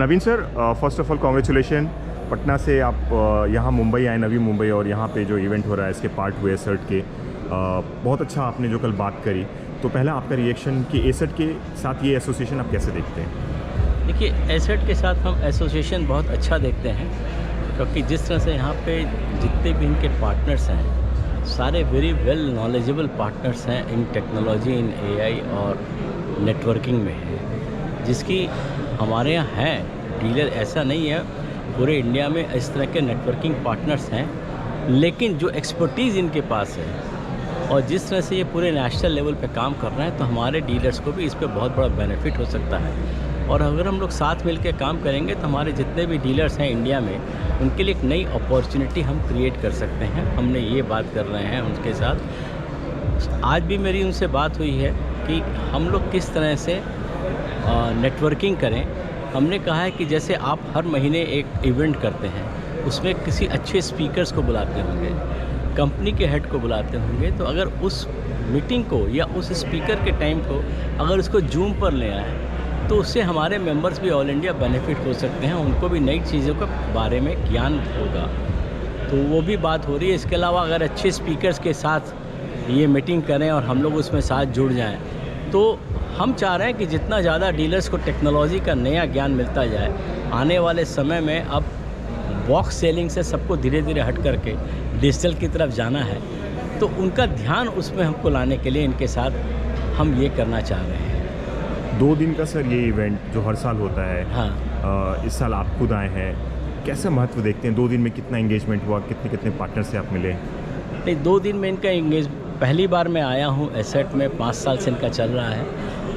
Naveen sir, first of all congratulation. Patna से आप यहाँ मुंबई आए, नवी मुंबई, और यहाँ पे जो इवेंट हो रहा है इसके पार्ट हुए एसेट के। बहुत अच्छा आपने जो कल बात करी, तो पहला आपका रिएक्शन कि एसेट के साथ ये एसोसिएशन आप कैसे देखते हैं? देखिए, एसेट के साथ हम एसोसिएशन बहुत अच्छा देखते हैं, क्योंकि जिस तरह से यहाँ पे जितने भी इनके पार्टनर्स हैं सारे वेरी वेल नॉलेजेबल पार्टनर्स हैं इन टेक्नोलॉजी, इन एआई और नेटवर्किंग में है, जिसकी हमारे यहाँ है डीलर। ऐसा नहीं है, पूरे इंडिया में इस तरह के नेटवर्किंग पार्टनर्स हैं, लेकिन जो एक्सपर्टीज़ इनके पास है और जिस तरह से ये पूरे नेशनल लेवल पे काम कर रहे हैं, तो हमारे डीलर्स को भी इस पे बहुत बड़ा बेनिफिट हो सकता है। और अगर हम लोग साथ मिल के काम करेंगे तो हमारे जितने भी डीलर्स हैं इंडिया में, उनके लिए एक नई अपॉर्चुनिटी हम क्रिएट कर सकते हैं। हमने ये बात कर रहे हैं उनके साथ। आज भी मेरी उनसे बात हुई है कि हम लोग किस तरह से नेटवर्किंग करें। हमने कहा है कि जैसे आप हर महीने एक इवेंट करते हैं, उसमें किसी अच्छे स्पीकर्स को बुलाते होंगे, कंपनी के हेड को बुलाते होंगे, तो अगर उस मीटिंग को या उस स्पीकर के टाइम को अगर उसको जूम पर ले आए, तो उससे हमारे मेंबर्स भी ऑल इंडिया बेनिफिट हो सकते हैं, उनको भी नई चीज़ों के बारे में ज्ञान होगा। तो वो भी बात हो रही है। इसके अलावा अगर अच्छे स्पीकर्स के साथ ये मीटिंग करें और हम लोग उसमें साथ जुड़ जाएं, तो हम चाह रहे हैं कि जितना ज़्यादा डीलर्स को टेक्नोलॉजी का नया ज्ञान मिलता जाए, आने वाले समय में अब बॉक्स सेलिंग से सबको धीरे धीरे हट करके डिजिटल की तरफ जाना है, तो उनका ध्यान उसमें हमको लाने के लिए इनके साथ हम ये करना चाह रहे हैं। 2 दिन का सर ये इवेंट जो हर साल होता है, हाँ, इस साल आप खुद आए हैं, कैसा महत्व देखते हैं? 2 दिन में कितना एंगेजमेंट हुआ, कितने कितने पार्टनर से आप मिले? नहीं, 2 दिन में इनका पहली बार मैं आया हूँ एसेट में, 5 साल से इनका चल रहा है,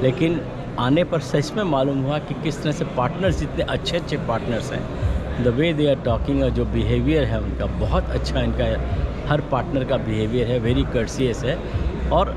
लेकिन आने पर सच में मालूम हुआ कि किस तरह से पार्टनर्स, जितने अच्छे अच्छे पार्टनर्स हैं, the way they are talking, और जो बिहेवियर है उनका बहुत अच्छा, इनका हर पार्टनर का बिहेवियर है वेरी कर्सियस है, और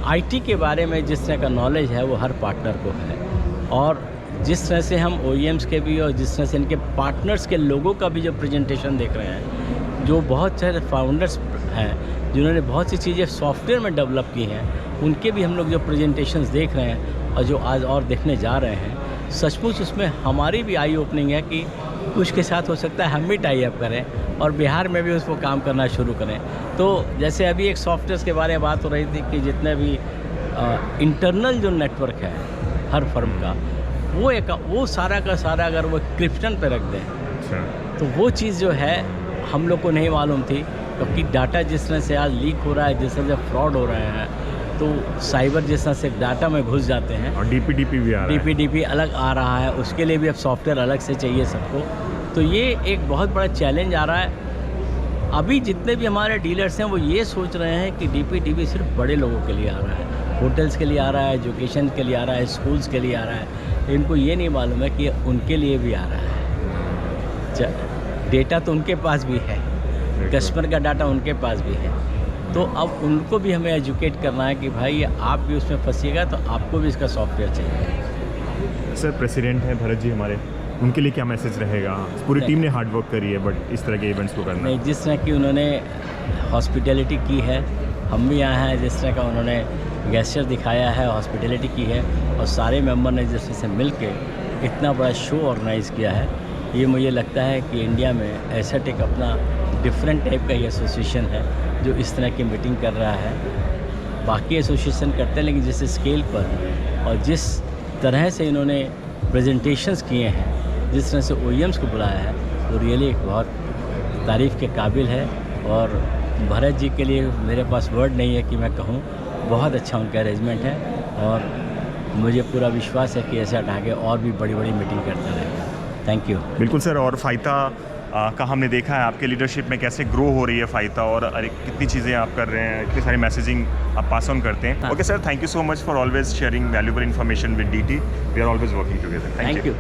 आईटी के बारे में जिस तरह का नॉलेज है वो हर पार्टनर को है। और जिस तरह से हम OEMs के भी और जिस तरह से इनके पार्टनर्स के लोगों का भी जो प्रेजेंटेशन देख रहे हैं, जो बहुत सारे फाउंडर्स हैं जिन्होंने बहुत सी चीज़ें सॉफ्टवेयर में डेवलप की हैं, उनके भी हम लोग जो प्रेजेंटेशंस देख रहे हैं और जो आज और देखने जा रहे हैं, सचमुच उसमें हमारी भी आई ओपनिंग है कि कुछ के साथ हो सकता है हम भी टाई अप करें और बिहार में भी उसको काम करना शुरू करें। तो जैसे अभी एक सॉफ्टवेयर के बारे में बात हो रही थी कि जितने भी इंटरनल जो नेटवर्क है हर फर्म का, वो सारा का सारा अगर वो क्रिप्टन पे रख दें, तो वो चीज़ जो है हम लोग को नहीं मालूम थी, क्योंकि डाटा जिस तरह से आज लीक हो रहा है, जिस तरह से फ्रॉड हो रहे हैं, तो साइबर जिस तरह से डाटा में घुस जाते हैं, और DPDP भी आ रहा है, DPDP अलग आ रहा है, उसके लिए भी अब सॉफ्टवेयर अलग से चाहिए सबको। तो ये एक बहुत बड़ा चैलेंज आ रहा है। अभी जितने भी हमारे डीलर्स हैं वो ये सोच रहे हैं कि DPDP सिर्फ बड़े लोगों के लिए आ रहा है, होटल्स के लिए आ रहा है, एजुकेशन के लिए आ रहा है, स्कूल्स के लिए आ रहा है। इनको ये नहीं मालूम है कि उनके लिए भी आ रहा है। डेटा तो उनके पास भी है, कस्टमर का डाटा उनके पास भी है, तो अब उनको भी हमें एजुकेट करना है कि भाई आप भी उसमें फंसिएगा तो आपको भी इसका सॉफ्टवेयर चाहिए। सर, प्रेसिडेंट हैं भरत जी हमारे, उनके लिए क्या मैसेज रहेगा? पूरी टीम ने हार्ड वर्क करी है, बट इस तरह के इवेंट्स को करना नहीं, जिस तरह की उन्होंने हॉस्पिटैलिटी की है, हम भी आए हैं, जिस तरह का उन्होंने गेस्चर दिखाया है, हॉस्पिटैलिटी की है, और सारे मेंबर ने जिस तरह से मिल के इतना बड़ा शो ऑर्गेनाइज़ किया है, ये मुझे लगता है कि इंडिया में ऐसा एक अपना डिफरेंट टाइप का ये एसोसिएशन है जो इस तरह की मीटिंग कर रहा है। बाकी एसोसिएशन करते हैं, लेकिन जिस स्केल पर और जिस तरह से इन्होंने प्रेजेंटेशंस किए हैं, जिस तरह से OEMs को बुलाया है, वो रियली एक बहुत तारीफ़ के काबिल है। और भरत जी के लिए मेरे पास वर्ड नहीं है कि मैं कहूँ, बहुत अच्छा उनका अरेंजमेंट है, और मुझे पूरा विश्वास है कि ऐसा आगे और भी बड़ी बड़ी मीटिंग करता रहेगा। Thank you. बिल्कुल सर, और फ़ायदा का हमने देखा है आपके लीडरशिप में कैसे ग्रो हो रही है फ़ायदा, और कितनी चीज़ें आप कर रहे हैं, इतनी सारी मैसेजिंग आप पास ऑन करते हैं। Okay sir, thank you so much for always sharing valuable information with DT। We are always working together. Thank you.